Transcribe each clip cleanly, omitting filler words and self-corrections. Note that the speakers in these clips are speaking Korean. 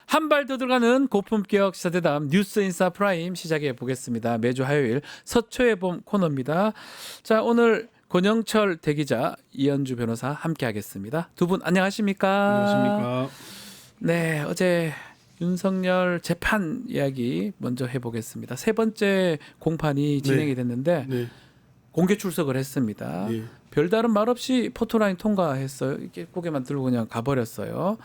한 발 더 들어가는 고품격 시사대담 뉴스인사 프라임 시작해 보겠습니다. 매주 화요일 서초의 봄 코너입니다. 자, 오늘 권영철 대기자, 이현주 변호사 함께하겠습니다. 두 분 안녕하십니까? 안녕하십니까? 네, 어제 윤석열 재판 이야기 먼저 해보겠습니다. 세 번째 공판이 진행이 됐는데 네. 공개 출석을 했습니다. 네. 별다른 말 없이 포토라인 통과했어요. 이렇게 고개만 들고 그냥 가버렸어요.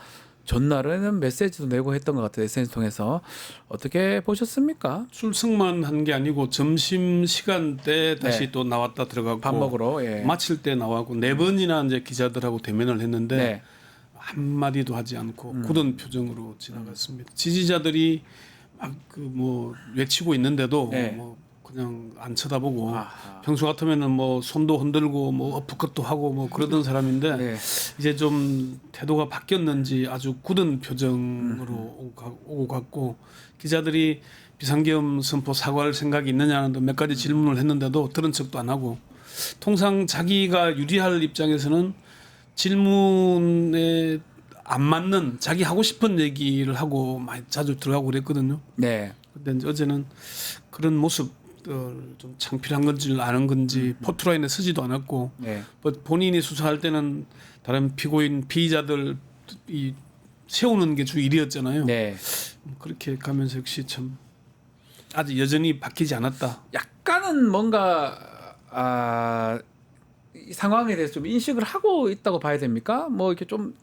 전날에는 메시지도 내고 했던 것 같아요. SNS 통해서. 어떻게 보셨습니까? 출석만 한 게 아니고 점심 시간 때 다시 네. 또 나왔다 들어가고 밥 먹으러. 예. 마칠 때 나와고 네 번이나 이제 기자들하고 대면을 했는데 네. 한 마디도 하지 않고 굳은 표정으로 지나갔습니다. 지지자들이 막 그 뭐 외치고 있는데도 네. 뭐 그냥 안 쳐다보고 아하. 평소 같으면은 뭐 손도 흔들고 뭐 어프컷도 하고 뭐 그러던 사람인데 네. 이제 좀 태도가 바뀌었는지 아주 굳은 표정으로 오고 갔고 기자들이 비상계엄 선포 사과할 생각이 있느냐는 몇 가지 질문을 했는데도 들은 척도 안 하고 통상 자기가 유리할 입장에서는 질문에 안 맞는 자기 하고 싶은 얘기를 하고 많이 자주 들어가고 그랬거든요. 네. 근데 이제 어제는 그런 모습 좀 창피한 건지 아는 건지 포트라인에 서지도 않았고 네. 본인이 수사할 때는 다른 피고인 피의자들 이 세우는 게 주 일이었잖아요. 네. 그렇게 가면서 역시 참 아직 여전히 바뀌지 않았다. 약간은 뭔가 이 상황에 대해서 좀 인식을 하고 있다고 봐야 됩니까? 뭐 이렇게 좀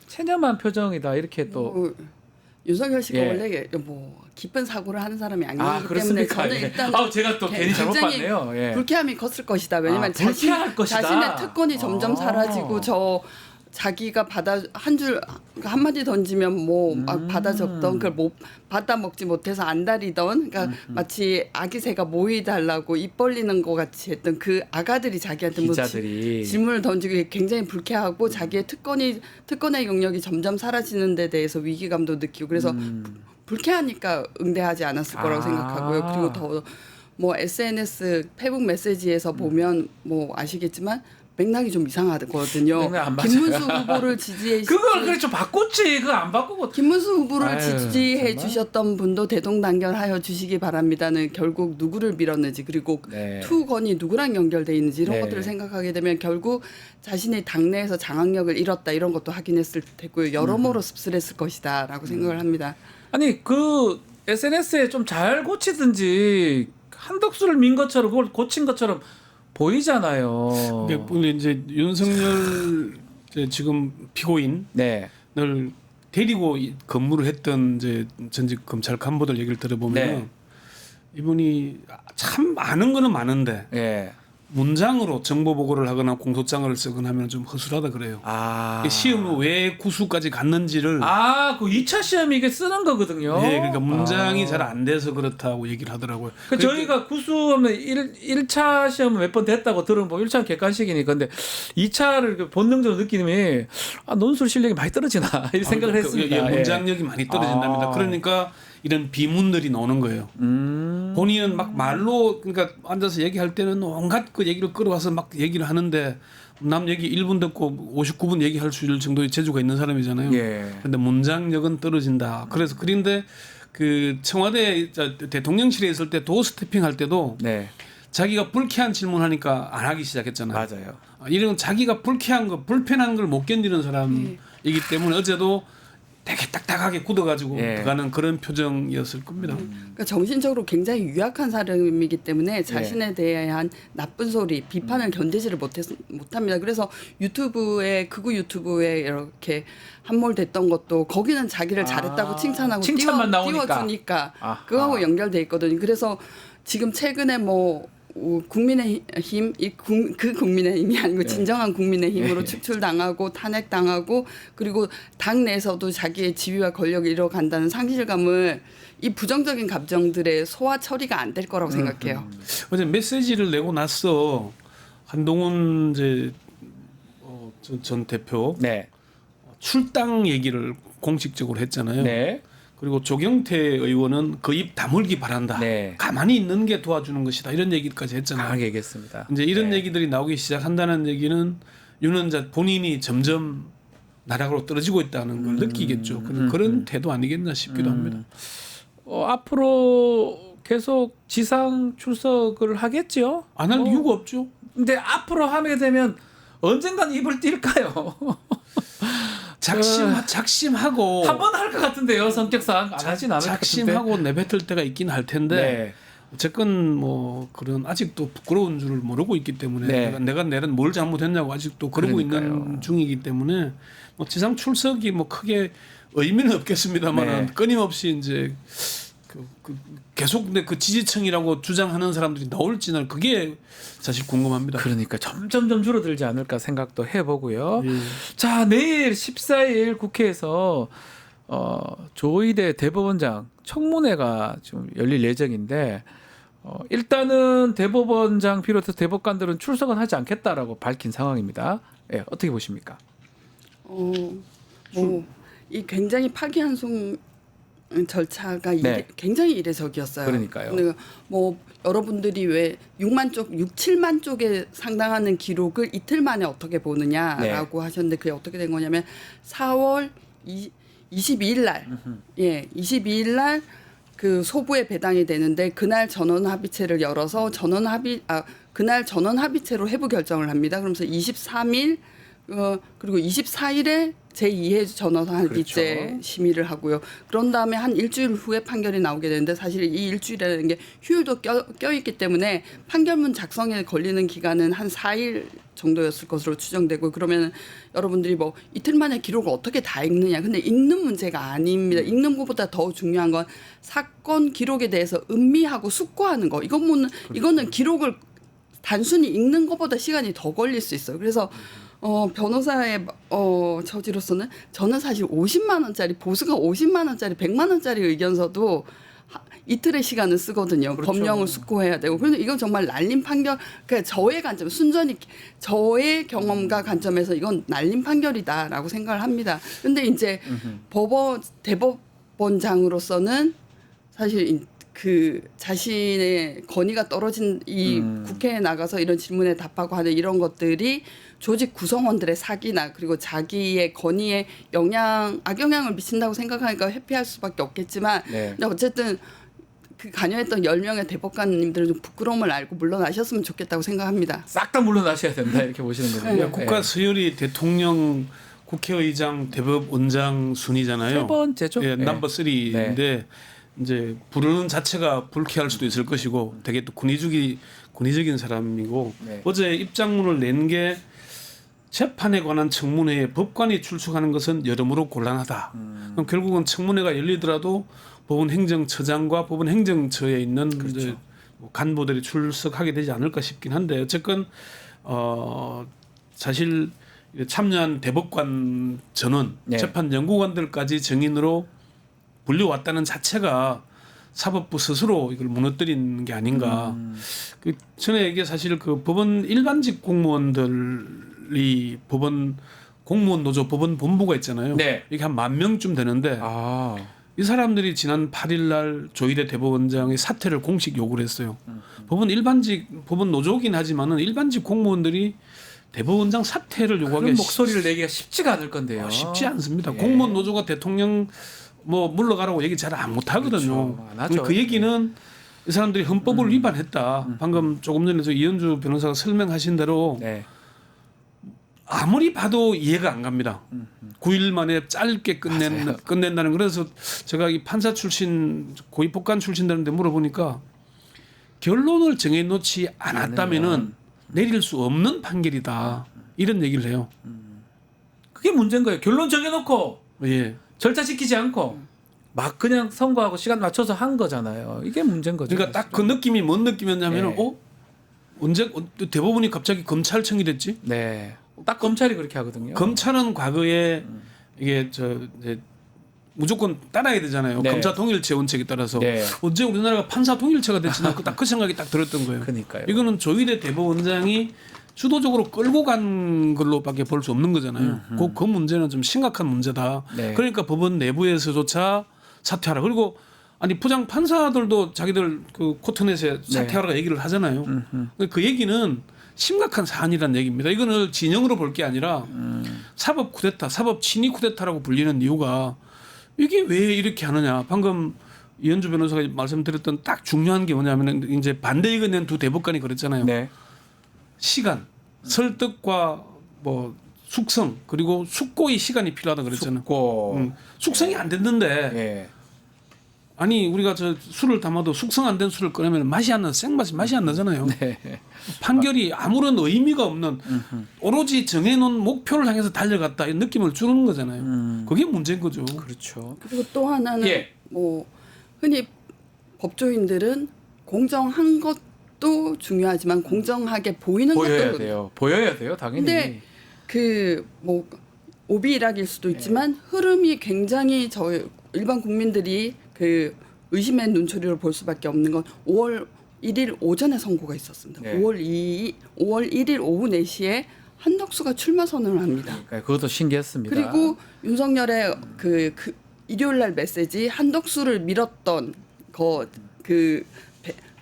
체념한 표정이다 이렇게 또. 윤석열 씨가 예. 원래 뭐 깊은 사고를 하는 사람이 아니기 때문에 그렇습니까? 저는 예. 일단 제가 또 괜히 잘못 굉장히 봤네요. 예. 불쾌함이 컸을 것이다. 왜냐면 불쾌할 것이다. 자신의 특권이 점점 사라지고 자기가 한마디 던지면 뭐 막 받아 적던 그걸 못 받아 먹지 못해서 안달이던 그러니까 마치 아기 새가 모이 달라고 입 벌리는 것 같이 했던 그 아가들이 자기한테 기자들이. 질문을 던지고 굉장히 불쾌하고 자기의 특권의 영역이 점점 사라지는 데 대해서 위기감도 느끼고 그래서 불쾌하니까 응대하지 않았을 거라고 생각하고요. 그리고 더 뭐 SNS 페북 메시지에서 보면 뭐 아시겠지만 맥락이 좀 이상하거든요. 맥락 안 맞아요. 김문수 후보를 지지해 그걸 그래 좀 바꿨지. 그거 안 바꾸고. 김문수 후보를 아유, 지지해 정말? 주셨던 분도 대동단결하여 주시기 바랍니다는 결국 누구를 밀었는지 그리고 네. 투건이 누구랑 연결돼 있는지 이런 네. 것들을 생각하게 되면 결국 자신의 당내에서 장악력을 잃었다 이런 것도 확인했을 테고요. 여러모로 씁쓸했을 것이다라고 생각을 합니다. 아니 그 SNS에 좀 잘 고치든지 한덕수를 민 것처럼 그걸 고친 것처럼 보이잖아요. 근데 이제 윤석열 이제 지금 피고인을 네. 데리고 근무를 했던 이제 전직 검찰 간부들 얘기를 들어보면 네. 이분이 참 많은 거는 많은데 예. 문장으로 정보 보고를 하거나 공소장을 쓰거나 하면 좀 허술하다 그래요. 시험을 왜 구수까지 갔는지를 그 2차 시험이 이게 쓰는 거거든요. 예, 그러니까 문장이 잘 안 돼서 그렇다고 얘기를 하더라고요. 저희가 구수하면 1차 시험은 몇 번 됐다고 들으면 1차는 객관식이니까 근데 2차를 본능적으로 느끼면 논술 실력이 많이 떨어지나 이런 생각을 했습니다. 예, 문장력이 많이 떨어진답니다. 그러니까 이런 비문들이 나오는 거예요. 본인은 막 말로 그러니까 앉아서 얘기할 때는 온갖 그 얘기를 끌어와서 막 얘기를 하는데 남 얘기 1분 듣고 59분 얘기할 수 있을 정도의 재주가 있는 사람이잖아요. 그런데 문장력은 떨어진다. 그래서 그런데 그 청와대 대통령실에 있을 때 도스태핑 할 때도 네. 자기가 불쾌한 질문하니까 안 하기 시작했잖아요. 맞아요. 이런 자기가 불편한 걸 못 견디는 사람이기 때문에 어제도 되게 딱딱하게 굳어가지고 들어가는 그런 표정이었을 겁니다. 그러니까 정신적으로 굉장히 유약한 사람이기 때문에 자신에 대한 나쁜 소리, 비판을 견디지를 못합니다. 그래서 극우 유튜브에 이렇게 함몰됐던 것도 거기는 자기를 잘했다고 칭찬하고 칭찬만 나오니까. 띄워주니까 그거하고 연결돼 있거든요. 그래서 지금 최근에 뭐 국민의힘 그 국민의힘이 아니고 진정한 국민의힘으로 축출당하고 탄핵당하고 그리고 당 내에서도 자기의 지위와 권력을 잃어간다는 상실감을 이 부정적인 감정들의 소화 처리가 안 될 거라고 생각해요. 어제 메시지를 내고 나서 한동훈 이제 전 대표 네. 출당 얘기를 공식적으로 했잖아요. 네. 그리고 조경태 의원은 그 입 다물기 바란다. 네. 가만히 있는 게 도와주는 것이다. 이런 얘기까지 했잖아요. 강하게 얘기했습니다. 이제 이런 얘기들이 나오기 시작한다는 얘기는 윤 원장 본인이 점점 나락으로 떨어지고 있다는 걸 느끼겠죠. 그런 태도 아니겠나 싶기도 합니다. 앞으로 계속 지상 출석을 하겠죠? 안 할 이유가 없죠. 근데 앞으로 하게 되면 언젠간 입을 띨까요? 작심하고 한 번 할 것 같은데요, 성격상. 안 하진 않을 것 같은데. 작심하고 내뱉을 때가 있긴 할 텐데 네. 어쨌건 뭐 그런 아직도 부끄러운 줄을 모르고 있기 때문에 네. 내가 뭘 잘못했냐고 아직도 그러고 그러니까요. 있는 중이기 때문에 뭐 지상 출석이 뭐 크게 의미는 없겠습니다만 네. 끊임없이 이제 계속 근데 그 지지층이라고 주장하는 사람들이 나올지는 그게 사실 궁금합니다. 그러니까 점점 줄어들지 않을까 생각도 해보고요. 예. 자, 내일 14일 국회에서 조의대 대법원장 청문회가 좀 열릴 예정인데 일단은 대법원장 비롯해서 대법관들은 출석은 하지 않겠다라고 밝힌 상황입니다. 예, 어떻게 보십니까? 이 굉장히 파기환송 절차가 네. 굉장히 이례적이었어요. 그러니까요. 근데 뭐 여러분들이 왜 6만 쪽, 6, 7만 쪽에 상당하는 기록을 이틀 만에 어떻게 보느냐라고 하셨는데 그게 어떻게 된 거냐면 4월 22일 날, 22일 날 그 소부에 배당이 되는데 그날 전원 합의체를 열어서 그날 전원 합의체로 해부 결정을 합니다. 그러면서 23일 그리고 24일에 제2회 전원합의체 그렇죠. 심의를 하고요. 그런 다음에 한 일주일 후에 판결이 나오게 되는데 사실 이 일주일이라는 게 휴일도 껴있기 때문에 판결문 작성에 걸리는 기간은 한 4일 정도였을 것으로 추정되고 그러면 여러분들이 뭐 이틀 만에 기록을 어떻게 다 읽느냐. 근데 읽는 문제가 아닙니다. 읽는 것보다 더 중요한 건 사건 기록에 대해서 음미하고 숙고하는 거. 이거는 기록을 단순히 읽는 것보다 시간이 더 걸릴 수 있어요. 그래서 변호사의 처지로서는 저는 사실 50만 원짜리 보수가 50만 원짜리 100만 원짜리 의견서도 이틀의 시간을 쓰거든요. 그렇죠. 법령을 숙고해야 되고. 그런데 이건 정말 날림 판결. 그러니까 저의 관점, 순전히 저의 경험과 관점에서 이건 날림 판결이다라고 생각을 합니다. 그런데 이제 대법원장으로서는 사실 그 자신의 권위가 떨어진 이 국회에 나가서 이런 질문에 답하고 하는 이런 것들이 조직 구성원들의 사기나 그리고 자기의 권위에 악영향을 미친다고 생각하니까 회피할 수밖에 없겠지만 네. 근데 어쨌든 그 관여했던 10명의 대법관님들은 좀 부끄러움을 알고 물러나셨으면 좋겠다고 생각합니다. 싹 다 물러나셔야 된다 이렇게 보시는 거군요. 네. 국가 서열이 대통령, 국회의장, 대법원장 순이잖아요. 세 번째죠. 예, 네. 넘버 3인데 이제 부르는 자체가 불쾌할 수도 있을 것이고 되게 또 군의적인 사람이고 네. 어제 입장문을 낸 게 재판에 관한 청문회에 법관이 출석하는 것은 여러모로 곤란하다. 그럼 결국은 청문회가 열리더라도 법원 행정처장과 법원 행정처에 있는 이제 뭐 간부들이 출석하게 되지 않을까 싶긴 한데 어쨌건 사실 참여한 대법관 전원 네. 재판 연구관들까지 증인으로 불려왔다는 자체가 사법부 스스로 이걸 무너뜨린 게 아닌가. 그 전에 이게 사실 그 법원 일반직 공무원들이 법원 공무원 노조 법원 본부가 있잖아요. 네. 이게 한 10,000명쯤 되는데 이 사람들이 지난 8일 날 조희대 대법원장의 사퇴를 공식 요구를 했어요. 법원 노조긴 하지만은 일반직 공무원들이 대법원장 사퇴를 요구하기 그런 목소리를 내기가 쉽지가 않을 건데요. 쉽지 않습니다. 예. 공무원 노조가 대통령 뭐 물러가라고 얘기 잘 못 하거든요. 그렇죠. 안 하죠. 그 얘기는 이 사람들이 헌법을 위반했다. 방금 조금 전에 이현주 변호사가 설명하신 대로 네. 아무리 봐도 이해가 안 갑니다. 9일 만에 짧게 끝낸다는. 그래서 제가 이 판사 출신 고위법관 출신들한테 물어보니까 결론을 정해놓지 않았다면은 내릴 수 없는 판결이다. 이런 얘기를 해요. 그게 문제인 거예요. 결론 정해놓고 예. 절차시키지 않고 막 그냥 선고하고 시간 맞춰서 한 거잖아요. 이게 문제인 거죠. 그러니까 딱 그 느낌이 뭔 느낌이었냐면은 네. 언제 대법원이 갑자기 검찰청이 됐지? 네. 딱 검찰이 그렇게 하거든요. 검찰은 과거에 이게 이제 무조건 따라야 되잖아요. 네. 검사 통일체 원칙에 따라서 네. 언제 우리나라가 판사 통일체가 됐지? 딱 그 생각이 딱 들었던 거예요. 그러니까요. 이거는 조희대 대법원장이 주도적으로 끌고 간 걸로밖에 볼 수 없는 거잖아요. 그 문제는 좀 심각한 문제다. 네. 그러니까 법원 내부에서조차 사퇴하라. 그리고 아니 부장 판사들도 자기들 그 코트넷에 사퇴하라고 얘기를 하잖아요. 그 얘기는 심각한 사안이라는 얘기입니다. 이거는 진영으로 볼 게 아니라 사법 쿠데타, 사법 친위 쿠데타라고 불리는 이유가 이게 왜 이렇게 하느냐. 방금 이현주 변호사가 말씀드렸던 딱 중요한 게 뭐냐면 이제 반대 의견 낸 두 대법관이 그랬잖아요. 네. 시간, 설득과 뭐 숙성 그리고 숙고의 시간이 필요하다 그랬잖아요. 숙고. 숙성이 안 됐는데 예. 아니 우리가 저 술을 담아도 숙성 안 된 술을 꺼내면 맛이 안 나, 생맛이 안 나잖아요. 네. 판결이 아무런 의미가 없는 오로지 정해놓은 목표를 향해서 달려갔다 이런 느낌을 주는 거잖아요. 그게 문제인 거죠. 그렇죠. 그리고 또 하나는 예. 뭐 흔히 법조인들은 공정한 것도 중요하지만 공정하게 보이는 보여야 것도 돼요. 보여야 돼요, 당연히. 근데 그 뭐 오비락일 수도 있지만 흐름이 굉장히 저 일반 국민들이 그 의심의 눈초리로 볼 수밖에 없는 건 5월 1일 오전에 선고가 있었습니다. 네. 5월 1일 오후 4시에 한덕수가 출마 선언을 합니다. 그러니까 그것도 신기했습니다. 그리고 윤석열의 그 일요일 날 메시지 한덕수를 밀었던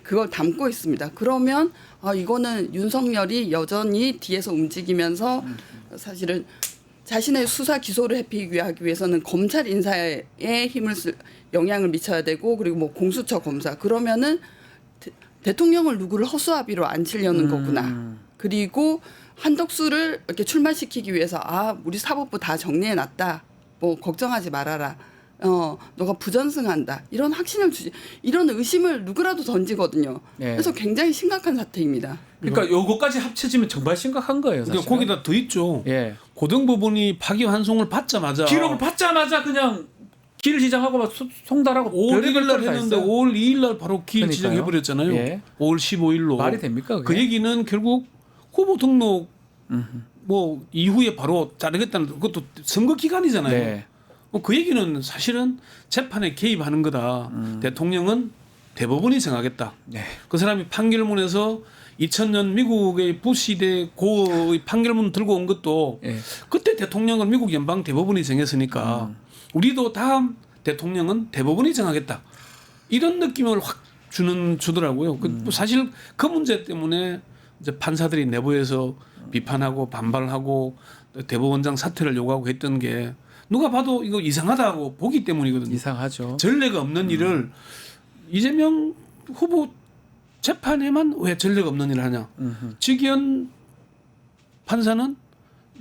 그걸 담고 있습니다. 그러면 이거는 윤석열이 여전히 뒤에서 움직이면서 사실은 자신의 수사 기소를 하기 위해서는 검찰 인사에 힘을 영향을 미쳐야 되고 그리고 뭐 공수처 검사 그러면은 대통령을 누구를 허수아비로 앉히려는 거구나. 그리고 한덕수를 이렇게 출마시키기 위해서 우리 사법부 다 정리해 놨다. 뭐 걱정하지 말아라. 너가 부전승한다. 이런 확신을 주지. 이런 의심을 누구라도 던지거든요. 네. 그래서 굉장히 심각한 사태입니다. 그러니까 요거까지 합쳐지면 정말 심각한 거예요, 사실. 그러니까 거기다 더 있죠. 예. 고등법원이 파기환송을 받자마자 기록을 받자마자 그냥 길 지정하고 막 송달하고 5월 별의별 1일 날 걸다 했는데 했어요. 5월 2일 날 바로 길 그러니까요. 지정해 버렸잖아요. 예. 5월 15일로. 말이 됩니까, 그게? 그 얘기는 결국 후보 등록 뭐 이후에 바로 자르겠다는 그것도 선거 기간이잖아요. 네. 그 얘기는 사실은 재판에 개입하는 거다. 대통령은 대법원이 정하겠다. 네. 그 사람이 판결문에서 2000년 미국의 부시대 고의 판결문 들고 온 것도 예. 그때 대통령은 미국 연방 대법원이 정했으니까 우리도 다음 대통령은 대법원이 정하겠다. 이런 느낌을 확 주더라고요. 그 사실 그 문제 때문에 이제 판사들이 내부에서 비판하고 반발하고 대법원장 사퇴를 요구하고 했던 게 누가 봐도 이거 이상하다고 보기 때문이거든요. 이상하죠. 전례가 없는 일을 이재명 후보 재판에만 왜 전례가 없는 일을 하냐. 직위원 판사는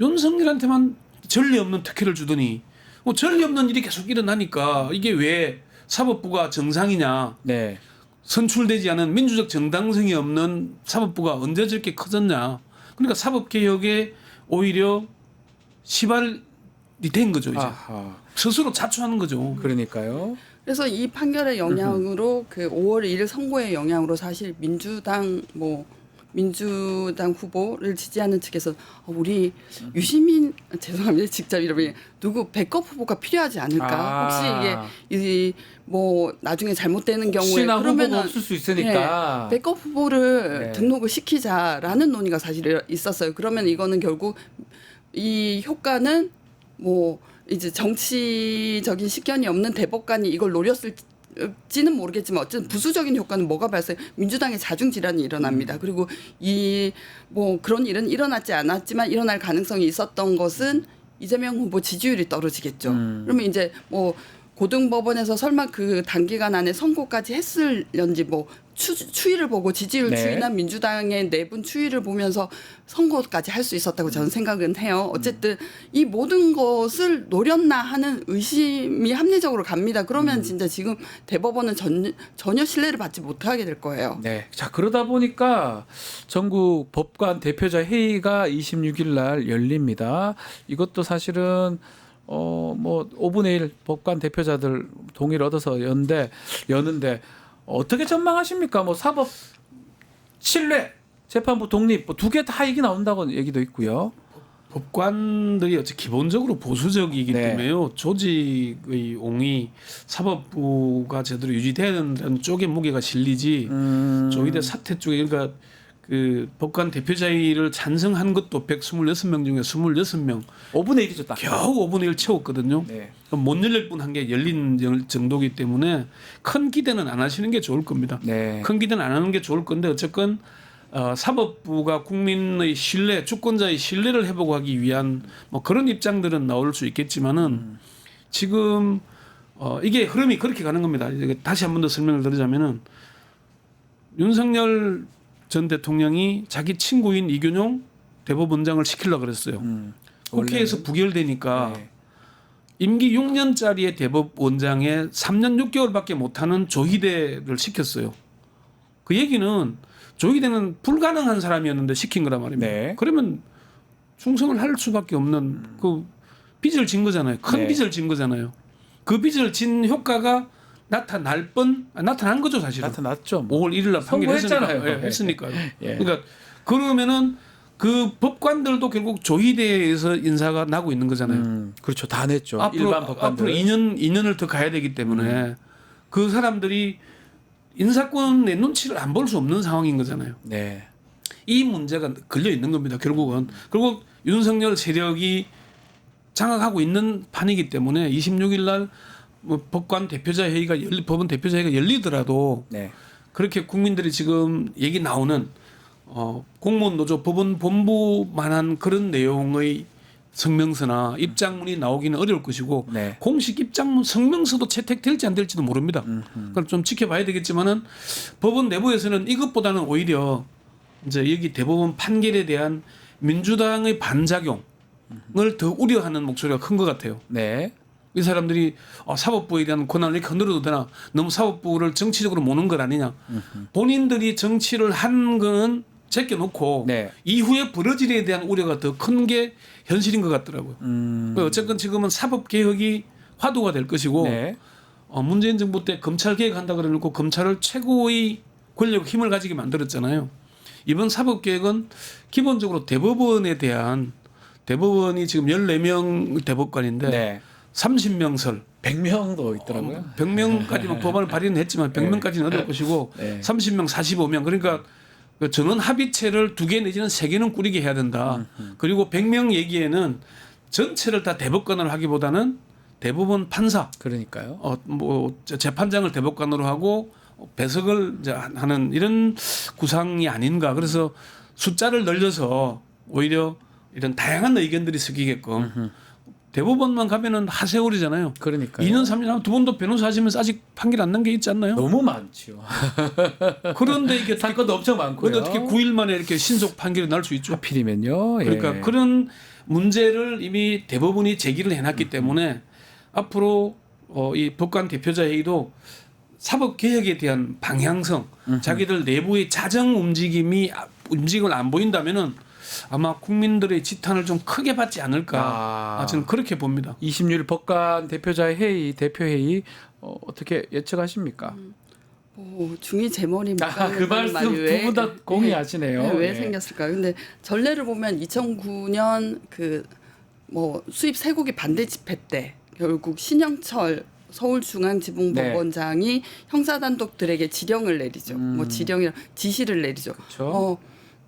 윤석열한테만 전례 없는 특혜를 주더니 뭐 전례 없는 일이 계속 일어나니까 이게 왜 사법부가 정상이냐. 네. 선출되지 않은 민주적 정당성이 없는 사법부가 언제 저렇게 커졌냐. 그러니까 사법개혁에 오히려 시발이 된 거죠. 이제. 아하. 스스로 자초하는 거죠. 그러니까요. 그래서 이 판결의 영향으로 그 5월 1일 선고의 영향으로 사실 민주당 후보를 지지하는 측에서 우리 유시민 죄송합니다 직접 이름이 누구 백업 후보가 필요하지 않을까 혹시 이게 뭐 나중에 잘못되는 경우에 혹시나 후보가 그러면은 없을 수 있으니까 백업 후보를 네. 등록을 시키자라는 논의가 사실 있었어요. 그러면 이거는 결국 이 효과는 뭐 이제 정치적인 식견이 없는 대법관이 이걸 노렸을지는 모르겠지만 어쨌든 부수적인 효과는 뭐가 발생? 민주당의 자중 질환이 일어납니다. 그리고 이 뭐 그런 일은 일어났지 않았지만 일어날 가능성이 있었던 것은 이재명 후보 지지율이 떨어지겠죠. 그러면 이제 뭐 고등법원에서 설마 그 단기간 안에 선고까지 했을런지 뭐 추이를 보고 지지율 네. 추이나 민주당의 내분 추이를 보면서 선거까지 할 수 있었다고 저는 생각은 해요. 어쨌든 이 모든 것을 노렸나 하는 의심이 합리적으로 갑니다. 그러면 진짜 지금 대법원은 전혀 신뢰를 받지 못하게 될 거예요. 네. 자, 그러다 보니까 전국 법관 대표자 회의가 26일 날 열립니다. 이것도 사실은 뭐 5분의 1 법관 대표자들 동의를 얻어서 여는데 어떻게 전망하십니까? 뭐 사법 신뢰, 재판부 독립 뭐 두 개 다 얘기 나온다고 얘기도 있고요. 법관들이 어째 기본적으로 보수적이기 네. 때문에요. 조직의 옹이 사법부가 제대로 유지돼야 된다는 쪽에 무게가 실리지. 조희대 사태 쪽에 그러니까 그 법관 대표자회의를 찬성한 것도 126명 중에 26명 5분의 1이죠, 딱. 겨우 5분의 1 채웠거든요. 네. 못 열릴 뿐 한 게 열린 정도이기 때문에 큰 기대는 안 하시는 게 좋을 겁니다. 네. 큰 기대는 안 하는 게 좋을 건데 어쨌건 사법부가 국민의 신뢰, 주권자의 신뢰를 회복하기 위한 뭐 그런 입장들은 나올 수 있겠지만은 지금 이게 흐름이 그렇게 가는 겁니다. 이제 다시 한 번 더 설명을 드리자면은 윤석열 전 대통령이 자기 친구인 이균용 대법원장을 시키려고 그랬어요. 국회에서 부결되니까 네. 임기 6년짜리의 대법원장에 3년 6개월밖에 못하는 조희대를 시켰어요. 그 얘기는 조희대는 불가능한 사람이었는데 시킨 거란 말입니다. 네. 그러면 충성을 할 수밖에 없는 그 빚을 진 거잖아요. 큰 네. 빚을 진 거잖아요. 그 빚을 진 효과가 나타난 거죠 사실은. 나타났죠. 뭐. 5월 1일 날 판결했으니까. 선고했잖아요. 했으니까요. 예. 그러니까 그러면은 그 법관들도 결국 조희대에서 인사가 나고 있는 거잖아요. 그렇죠. 다 냈죠. 일반 법관들. 앞으로 2년을 더 가야 되기 때문에 그 사람들이 인사권의 눈치를 안 볼 수 없는 상황인 거잖아요. 네. 이 문제가 걸려 있는 겁니다. 결국은. 그리고 윤석열 세력이 장악하고 있는 판이기 때문에 26일 날 뭐 법관 대표자 회의가 법원 대표자 회의가 열리더라도 네. 그렇게 국민들이 지금 얘기 나오는 공무원 노조 법원 본부만한 그런 내용의 성명서나 입장문이 나오기는 어려울 것이고 네. 공식 입장문 성명서도 채택될지 안 될지도 모릅니다. 그걸 좀 지켜봐야 되겠지만은 법원 내부에서는 이것보다는 오히려 이제 여기 대법원 판결에 대한 민주당의 반작용을 더 우려하는 목소리가 큰 것 같아요. 네. 이 사람들이 사법부에 대한 권한을 이렇게 흔들어도 되나 너무 사법부를 정치적으로 모는 것 아니냐. 본인들이 정치를 한 거는 제껴놓고 네. 이후에 벌어질 일에 대한 우려가 더 큰 게 현실인 것 같더라고요. 어쨌든 지금은 사법개혁이 화두가 될 것이고 네. 문재인 정부 때 검찰개혁한다 그래놓고 검찰을 최고의 권력 힘을 가지게 만들었잖아요. 이번 사법개혁은 기본적으로 대법원에 대한 대법원이 지금 14명 대법관인데 네. 30명설 100명도 있더라고요. 100명까지만 법안을 발의는 했지만 100명까지는 어려울 것이고 네. 30명, 45명 그러니까 그 전원 합의체를 2개 내지는 3개는 꾸리게 해야 된다. 그리고 100명 얘기에는 전체를 다 대법관으로 하기보다는 대법원 판사, 그러니까요. 뭐 재판장을 대법관으로 하고 배석을 이제 하는 이런 구상이 아닌가. 그래서 숫자를 늘려서 오히려 이런 다양한 의견들이 섞이게끔. 대법원만 가면은 하세월이잖아요. 그러니까요. 2년 3년 하면 두 번도 변호사 하시면서 아직 판결 안 난 게 있지 않나요? 너무 많지요. 그런데 이게 사건도 엄청 많고요. 근데 어떻게 9일 만에 이렇게 신속 판결이 날 수 있죠? 하필이면요. 예. 그러니까 그런 문제를 이미 대법원이 제기를 해놨기 때문에 앞으로 이 법관 대표자 회의도 사법 개혁에 대한 방향성, 자기들 내부의 자정 움직임을 안 보인다면은 아마 국민들의 지탄을 좀 크게 받지 않을까. 저는 그렇게 봅니다. 26일 법관 대표자의 회의, 대표 회의 어떻게 예측하십니까? 중이 제 머리 그 말씀 두 분 다 공유하시네요. 왜 예. 생겼을까? 근데 전례를 보면 2009년 그 뭐 수입 쇠고기 반대 집회 때 결국 신영철 서울중앙지방법원장이 형사단독들에게 지령을 내리죠. 뭐 지시를 내리죠. 그렇죠.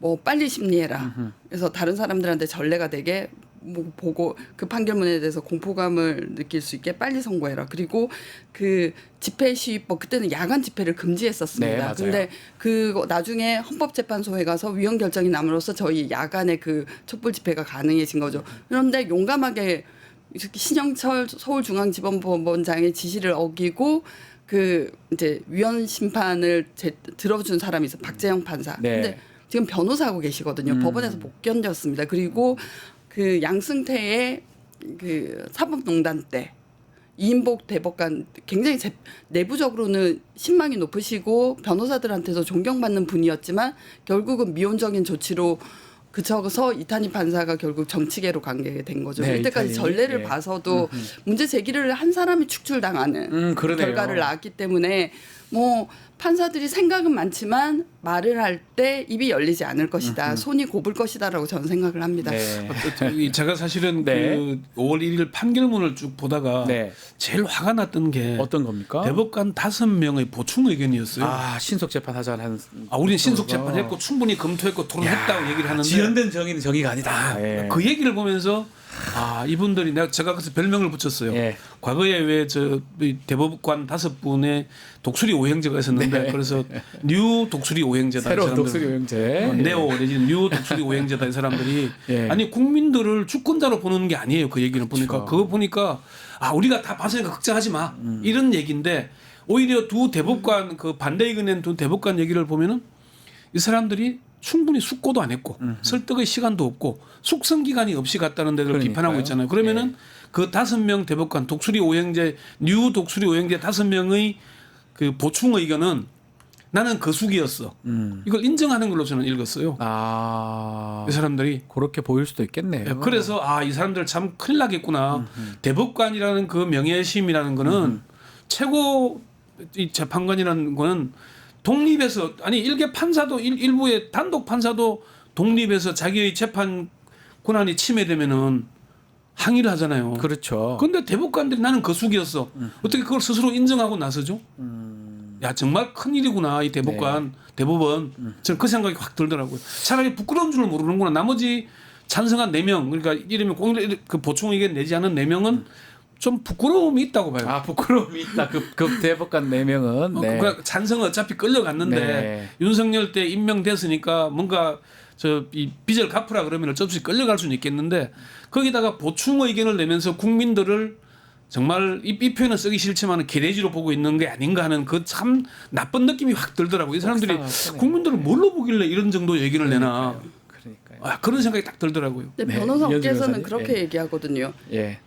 뭐 빨리 심리해라. 그래서 다른 사람들한테 전례가 되게 뭐 보고 그 판결문에 대해서 공포감을 느낄 수 있게 빨리 선고해라. 그리고 그 집회 시위법 그때는 야간 집회를 네, 금지했었습니다. 맞아요. 근데 그 나중에 헌법재판소에 가서 위헌 결정이 남으로써 저희 야간에 그 촛불 집회가 가능해진 거죠. 그런데 용감하게 신영철 서울중앙지법원장의 지시를 어기고 그 이제 위헌 심판을 들어준 사람이 있어 박재영 판사. 네. 근데 지금 변호사하고 계시거든요. 법원에서 못 견뎠습니다. 그리고 그 양승태의 그 사법농단 때 이인복 대법관 굉장히 내부적으로는 신망이 높으시고 변호사들한테서 존경받는 분이었지만 결국은 미온적인 조치로 그쳐서 이탄희 판사가 결국 정치계로 가게 된 거죠. 네, 이때까지 이탄희. 전례를 네. 봐서도 문제 제기를 한 사람이 축출당하는 그러네요. 결과를 낳았기 때문에 뭐 판사들이 생각은 많지만 말을 할 때 입이 열리지 않을 것이다. 손이 곱을 것이다라고 저는 생각을 합니다. 네. 제가 사실은 네. 그 5월 1일 판결문을 쭉 보다가 네. 제일 화가 났던 게 어떤 겁니까? 대법관 5명의 보충 의견이었어요. 신속 재판 하자는 우리는 신속 재판했고 충분히 검토했고 토론했다고 얘기를 하는데 지연된 정의는 정의가 아니다. 예. 그 얘기를 보면서 이분들이 제가 그래서 별명을 붙였어요. 예. 과거에 왜 저 대법관 5분의 독수리 오행제가 있었는데 네. 그래서 뉴 독수리 오행제다. 새로운 이 사람들은. 독수리 오형제. 네오 내지는 뉴 독수리 오행제다 이 사람들이 예. 아니 국민들을 주권자로 보는 게 아니에요. 그 얘기는 보니까 그거 보니까 우리가 다 봤으니까 걱정하지 마 이런 얘기인데 오히려 두 대법관 그 반대 의견 낸 두 대법관 얘기를 보면은 이 사람들이 충분히 숙고도 안 했고 설득의 시간도 없고 숙성 기간이 없이 갔다는 데를 그러니까요. 비판하고 있잖아요. 그러면은 그 5명 대법관 독수리 오행제 뉴 독수리 오행제 5명의 그 보충 의견은 나는 거수기였어. 이걸 인정하는 걸로 저는 읽었어요. 이 사람들이 그렇게 보일 수도 있겠네요. 그래서 이 사람들 참 큰일 나겠구나. 대법관이라는 그 명예심이라는 거는 최고 이 재판관이라는 거는 독립해서 일개 판사도 일부의 단독 판사도 독립해서 자기의 재판 권한이 침해되면은 항의를 하잖아요. 그렇죠. 그런데 대법관들이 나는 거수기였어. 어떻게 그걸 스스로 인정하고 나서죠? 야 정말 큰 일이구나 이 대법관 대법원. 저는 그 생각이 확 들더라고요. 차라리 부끄러운 줄 모르는구나. 나머지 찬성한 4명 그러니까 이름이 그 보충 의견 내지 않은 4명은 좀 부끄러움이 있다고 봐요. 부끄러움이 있다. 그 대법관 4명은. 네. 찬성은 어차피 끌려갔는데 네. 윤석열 때 임명됐으니까 뭔가 이 빚을 갚으라 그러면 어쩔 수 없이 끌려갈 수는 있겠는데 거기다가 보충 의견을 내면서 국민들을 정말 이 표현은 쓰기 싫지만 개돼지로 보고 있는 게 아닌가 하는 그 참 나쁜 느낌이 확 들더라고요. 이 사람들이 국민들을 뭘로 보길래 이런 정도 얘기를 내나. 그러니까요. 그런 생각이 딱 들더라고요. 근데 네, 변호사께서는 이현주 그렇게 변호사님. 얘기하거든요. 예.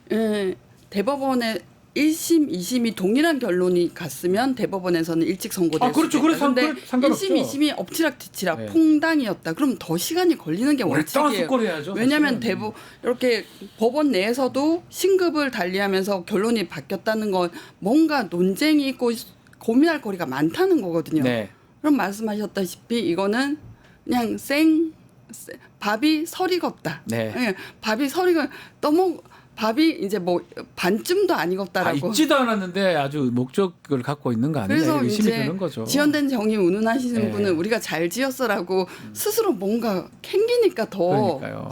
대법원의 1심, 2심이 동일한 결론이 갔으면 대법원에서는 일찍 선고될 그렇죠. 수 있다. 그래서 근데 상관없죠. 1심, 2심이 엎치락뒤치락 네. 퐁당이었다. 그럼 더 시간이 걸리는 게 월등한 원칙이에요. 숙고를 해야죠. 왜냐하면 사실은. 이렇게 법원 내에서도 신급을 달리하면서 결론이 바뀌었다는 건 뭔가 논쟁이 있고 고민할 거리가 많다는 거거든요. 네. 그럼 말씀하셨다시피 이거는 그냥 밥이 설익없다. 네. 예, 밥이 설익은 밥이 이제 뭐 반쯤도 안 익었다라고. 익지도 않았는데 아주 목적을 갖고 있는 거 아니냐 그래서 의심이 이제 드는 거죠. 지연된 정의 운운하시는 네. 분은 우리가 잘 지었어라고 스스로 뭔가 캥기니까 더 그러니까요.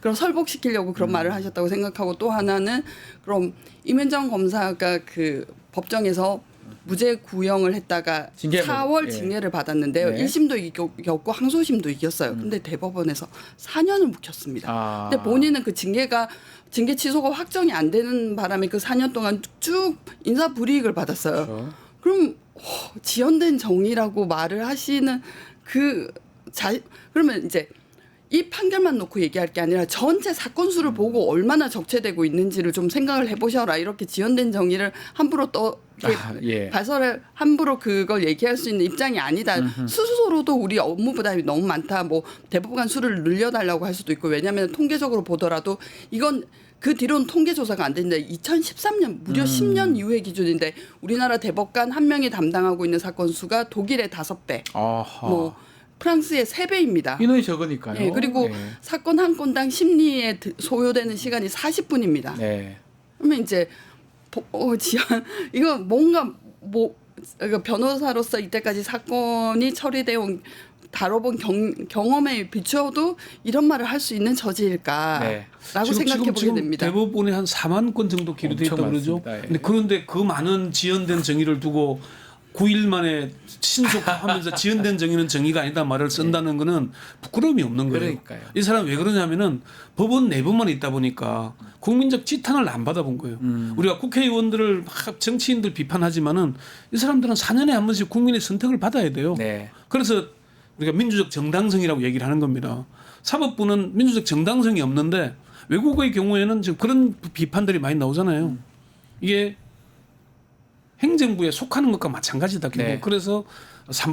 그럼 설복시키려고 그런 말을 하셨다고 생각하고 또 하나는 그럼 임현정 검사가 그 법정에서 무죄 구형을 했다가 징계 4월 예. 징계를 받았는데요. 네. 1심도 이겼고 항소심도 이겼어요. 근데 대법원에서 4년을 묵혔습니다. 근데 본인은 그 징계 취소가 확정이 안 되는 바람에 그 4년 동안 쭉 인사 불이익을 받았어요. 그렇죠. 그럼 지연된 정의라고 말을 하시는 그러면 이제 이 판결만 놓고 얘기할 게 아니라 전체 사건 수를 보고 얼마나 적체되고 있는지를 좀 생각을 해보셔라. 이렇게 지연된 정의를 함부로 예. 발설을 함부로 그걸 얘기할 수 있는 입장이 아니다. 스스로도 우리 업무 부담이 너무 많다. 뭐 대법관 수를 늘려달라고 할 수도 있고 왜냐하면 통계적으로 보더라도 이건 그 뒤로는 통계 조사가 안 됐는데 2013년 무려 10년 이후의 기준인데 우리나라 대법관 한 명이 담당하고 있는 사건 수가 독일의 5배, 뭐 프랑스의 3배입니다. 인원이 적으니까요. 예, 그리고 사건 한 건당 심리에 소요되는 시간이 40분입니다. 네. 그러면 이제 지연 이거 뭔가 그러니까 변호사로서 이때까지 사건이 처리되어 다뤄본 경험에 비추어도 이런 말을 할 수 있는 처지일까라고 생각해 보게 됩니다. 대법원에 한 4만 건 정도 기록돼 있다고 그러죠. 예. 근데 그런데 그 많은 지연된 정의를 두고 9일 만에 신속하면서 지연된 정의는 정의가 아니다 말을 쓴다는 거는 부끄러움이 없는 거예요. 그러니까요. 이 사람 왜 그러냐면은 법원 내부만 있다 보니까 국민적 지탄을 안 받아본 거예요. 우리가 국회의원들을 막 정치인들 비판하지만은 이 사람들은 4년에 한 번씩 국민의 선택을 받아야 돼요. 네. 그래서 우리가 민주적 정당성이라고 얘기를 하는 겁니다. 사법부는 민주적 정당성이 없는데 외국의 경우에는 지금 그런 비판들이 많이 나오잖아요. 이게 행정부에 속하는 것과 마찬가지다. 결국. 네. 그래서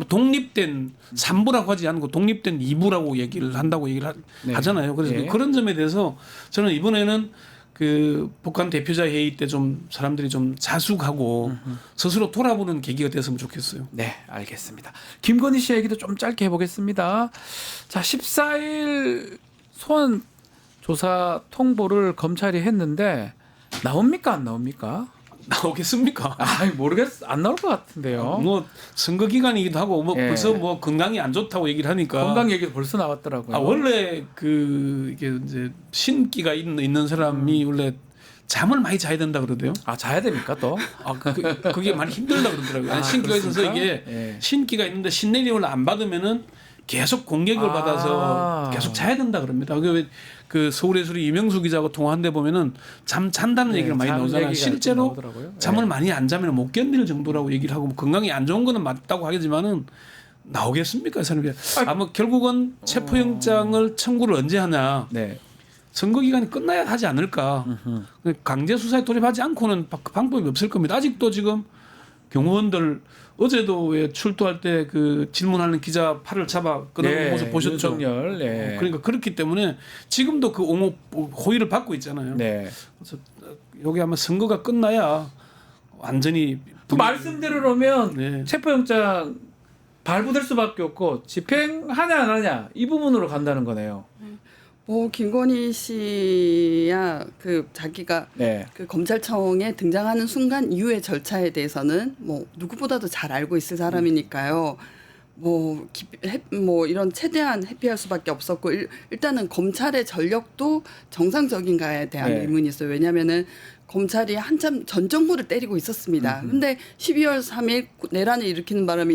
독립된 3부라고 하지 않고 독립된 2부라고 얘기를 한다고 얘기를 네. 하잖아요. 그래서 네. 그런 점에 대해서 저는 이번에는 그 북한 대표자 회의 때 좀 사람들이 좀 자숙하고 스스로 돌아보는 계기가 됐으면 좋겠어요. 네, 알겠습니다. 김건희 씨 얘기도 좀 짧게 해보겠습니다. 자, 14일 소환 조사 통보를 검찰이 했는데 나옵니까 안 나옵니까? 나오겠습니까? 아, 모르겠어. 안 나올 것 같은데요. 뭐 선거 기간이기도 하고 뭐 예. 벌써 뭐 건강이 안 좋다고 얘기를 하니까 건강 얘기 벌써 나왔더라고요. 원래 그 이게 이제 신기가 있는 사람이 원래 잠을 많이 자야 된다 그러대요. 아, 자야 됩니까 또? 그게 많이 힘들다 그러더라고요. 아, 신기가 있어서 그렇습니까? 이게 예. 신기가 있는데 신내림을 안 받으면은 계속 공격을 아. 받아서 계속 자야 된다 그럽니다. 그 서울예술의 이명수 기자하고 통화한 데 보면은 잠 잔다는 네, 얘기가 많이 잠 나오잖아요. 얘기가 실제로 나오더라고요. 잠을 예. 많이 안 자면 못 견딜 정도라고 얘기를 하고 뭐 건강이 안 좋은 거는 맞다고 하겠지만은 나오겠습니까, 이 사람이? 아마 결국은 체포영장을 청구를 언제 하냐? 네. 선거 기간이 끝나야 하지 않을까? 강제 수사에 돌입하지 않고는 방법이 없을 겁니다. 아직도 지금 경호원들 어제도 왜 출두할 때 그 질문하는 기자 팔을 잡아 끊는 모습 보셨죠? 윤석열. 네. 그러니까 그렇기 때문에 지금도 그 옹호 호의를 받고 있잖아요. 네. 그래서 여기 아마 선거가 끝나야 완전히 그 말씀대로라면 네. 체포영장 발부될 수밖에 없고 집행하냐 안 하냐 이 부분으로 간다는 거네요. 김건희 씨야 그 자기가 네. 그 검찰청에 등장하는 순간 이후의 절차에 대해서는 뭐 누구보다도 잘 알고 있을 사람이니까요. 뭐 이런 최대한 회피할 수밖에 없었고 일단은 검찰의 전력도 정상적인가에 대한 네. 의문이 있어요. 왜냐하면은 검찰이 한참 전 정부를 때리고 있었습니다. 근데 12월 3일 내란을 일으키는 바람에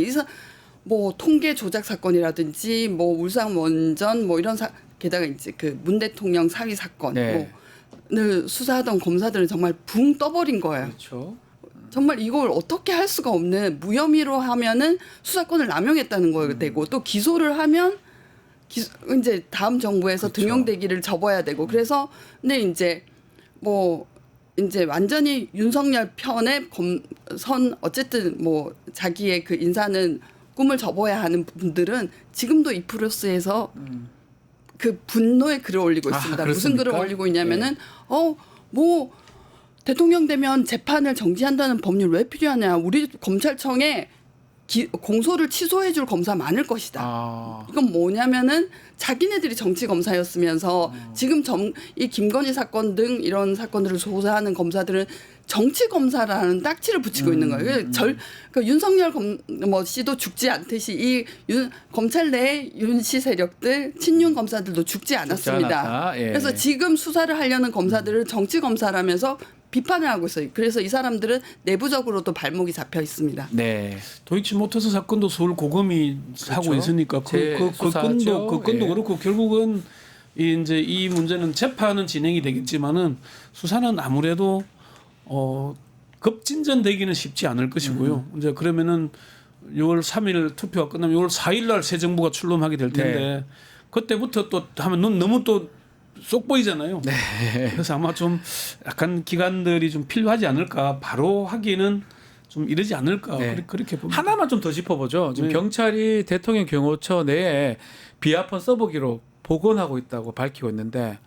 뭐 통계 조작 사건이라든지 뭐 울산 원전 뭐 이런 게다가 이제 그 문 대통령 사위 사건 네. 뭐를 수사하던 검사들은 정말 붕 떠버린 거예요. 그렇죠. 정말 이걸 어떻게 할 수가 없는 무혐의로 하면은 수사권을 남용했다는 거가 되고 또 기소를 하면 이제 다음 정부에서 그렇죠. 등용되기를 접어야 되고 그래서 근데 이제 완전히 윤석열 편에 어쨌든 뭐 자기의 그 인사는 꿈을 접어야 하는 분들은 지금도 이 프로스에서 그 분노의 글을 올리고 있습니다. 무슨 글을 그렇습니까? 올리고 있냐면은 뭐 대통령 되면 재판을 정지한다는 법률 왜 필요하냐? 우리 검찰청에 공소를 취소해줄 검사 많을 것이다. 아. 이건 뭐냐면은 자기네들이 정치 검사였으면서 지금 이 김건희 사건 등 이런 사건들을 조사하는 검사들은 정치 검사라는 딱지를 붙이고 있는 거예요. 그러니까 윤석열 씨도 죽지 않듯이 검찰 내 윤씨 세력들 친윤 검사들도 죽지 않았습니다. 예. 그래서 지금 수사를 하려는 검사들을 정치 검사라면서 비판을 하고 있어요. 그래서 이 사람들은 내부적으로도 발목이 잡혀 있습니다. 네. 도이치모터스 사건도 서울 고검이 하고 있으니까 그 건도 예. 그렇고 결국은 이제 이 문제는 재판은 진행이 되겠지만은 수사는 아무래도 급진전되기는 쉽지 않을 것이고요. 이제 그러면은 6월 3일 투표가 끝나면 6월 4일 날 새 정부가 출범하게 될 텐데 네. 그때부터 또 하면 너무 또 쏙 보이잖아요. 네. 그래서 아마 좀 약간 기간들이 좀 필요하지 않을까. 바로 하기에는 좀 이러지 않을까. 네. 그렇게 봅니다. 하나만 좀 더 짚어보죠. 지금 네. 경찰이 대통령 경호처 내에 비아폰 서버 기록 복원하고 있다고 밝히고 있는데,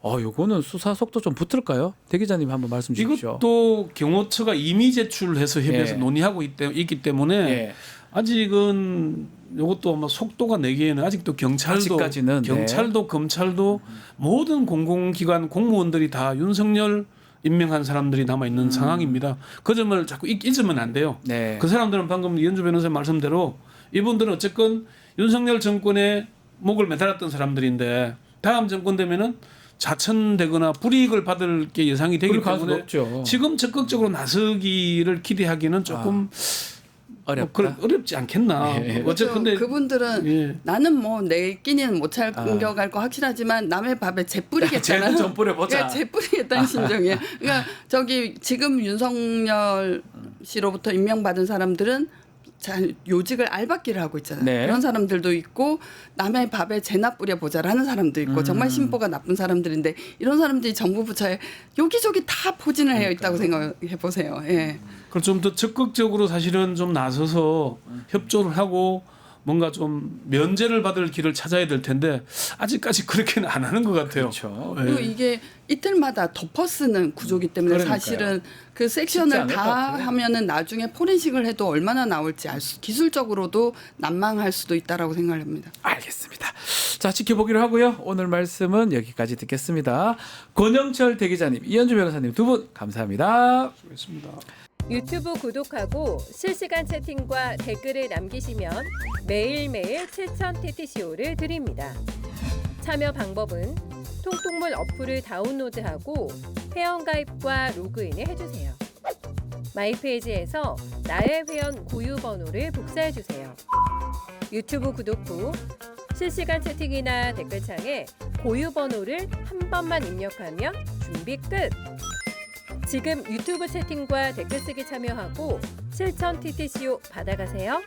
요거는 수사 속도 좀 붙을까요? 대 기자님 한번 말씀 주십시오. 이것도 경호처가 임의 제출해서 협의해서 예. 논의하고 있기 때문에 예. 아직은 이것도 아마 속도가 내기에는 아직도 아직까지는, 경찰도 검찰도 모든 공공기관 공무원들이 다 윤석열 임명한 사람들이 남아 있는 상황입니다. 그 점을 자꾸 잊으면 안 돼요. 네. 그 사람들은 방금 이현주 변호사 말씀대로 이분들은 어쨌건 윤석열 정권에 목을 매달았던 사람들인데 다음 정권 되면은 자천되거나 불이익을 받을 게 예상이 되기 그럴 가능성도 때문에 없죠. 지금 적극적으로 나서기를 기대하기는 조금 어렵다. 어렵지 않겠나. 예. 어쨌든 근데 그분들은 예. 나는 뭐 내 끼니는 못 챙겨갈 거 확실하지만 남의 밥에 재 뿌리겠다는 쟤는 좀 뿌려보자. 그러니까 재 뿌리겠다는 심정이에요. 그러니까 지금 윤석열 씨로부터 임명받은 사람들은 요직을 알박기를 하고 있잖아요. 네. 그런 사람들도 있고 남의 밥에 재나 뿌려보자라는 사람도 있고 정말 심보가 나쁜 사람들인데 이런 사람들이 정부 부처에 여기저기 다 포진을 해 있다고 생각해 보세요. 예. 그럼 좀 더 적극적으로 사실은 좀 나서서 협조를 하고 뭔가 좀 면제를 받을 길을 찾아야 될 텐데 아직까지 그렇게는 안 하는 것 같아요. 그렇죠. 예. 그리고 이게 이틀마다 덮어쓰는 구조기 때문에 그러니까요. 사실은 그 쉽지 섹션을 않을 것 다 같아요. 하면은 나중에 포렌식을 해도 얼마나 나올지 기술적으로도 난망할 수도 있다라고 생각합니다. 알겠습니다. 자, 지켜보기로 하고요. 오늘 말씀은 여기까지 듣겠습니다. 권영철 대기자님, 이현주 변호사님 두 분 감사합니다. 수고했습니다. 유튜브 구독하고 실시간 채팅과 댓글을 남기시면 매일매일 7천 TTCO를 드립니다. 참여 방법은 통통물 어플을 다운로드하고 회원가입과 로그인을 해주세요. 마이페이지에서 나의 회원 고유 번호를 복사해주세요. 유튜브 구독 후 실시간 채팅이나 댓글창에 고유 번호를 한 번만 입력하면 준비 끝! 지금 유튜브 채팅과 댓글 쓰기 참여하고 실천 TTCO 받아가세요.